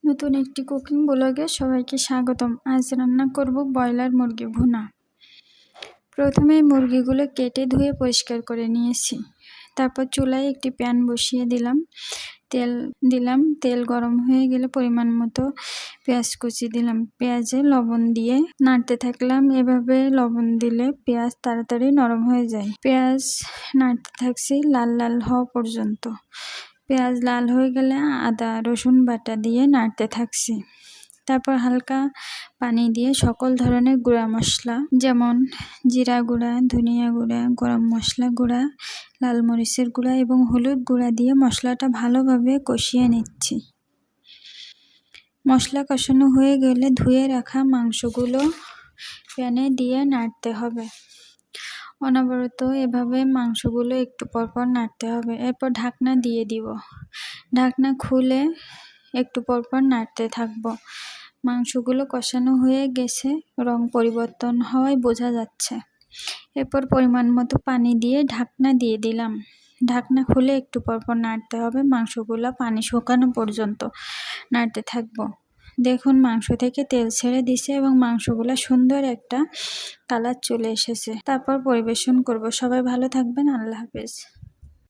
নতুন একটি কুকিং ব্লগে সবাইকে স্বাগতম। আজ রান্না করব ব্রয়লার মুরগি ভুনা। প্রথমে মুরগিগুলো কেটে ধুয়ে পরিষ্কার করে নিয়েছি। তারপর চুলায় একটি প্যান বসিয়ে দিলাম। তেল গরম হয়ে গেলে পরিমাণ মতো পেঁয়াজ কুচি দিলাম। পেঁয়াজে লবণ দিয়ে নাড়তে থাকলাম। এভাবে লবণ দিলে পেঁয়াজ তাড়াতাড়ি নরম হয়ে যায়। পেঁয়াজ নাড়তে থাকছি লাল লাল হওয়া পর্যন্ত। পেঁয়াজ লাল হয়ে গেলে আদা রসুন বাটা দিয়ে নাড়তে থাকছি। তারপর হালকা পানি দিয়ে সকল ধরনের গুঁড়া মশলা যেমন জিরা গুঁড়া, ধনিয়া গুঁড়া, গরম মশলা গুঁড়া, লাল মরিচের গুঁড়া এবং হলুদ গুঁড়া দিয়ে মশলাটা ভালোভাবে কষিয়ে নিচ্ছি। মশলা কষানো হয়ে গেলে ধুয়ে রাখা মাংসগুলো প্যানে দিয়ে নাড়তে হবে। অনবরত এভাবে মাংসগুলো একটু পরপর নাড়তে হবে। এরপর ঢাকনা দিয়ে দিব। ঢাকনা খুলে একটু পরপর নাড়তে থাকবো। মাংসগুলো কষানো হয়ে গেছে, রং পরিবর্তন হওয়ায় বোঝা যাচ্ছে। এরপর পরিমাণ মতো পানি দিয়ে ঢাকনা দিয়ে দিলাম। ঢাকনা খুলে একটু পরপর নাড়তে হবে। মাংসগুলো পানি শুকানো পর্যন্ত নাড়তে থাকবো। দেখুন মাংস থেকে তেল ছেড়ে দিছে এবং মাংসগুলো সুন্দর একটা কালার চলে এসেছে। তারপর পরিবেশন করব। সবাই ভালো থাকবেন। আল্লাহ হাফেজ।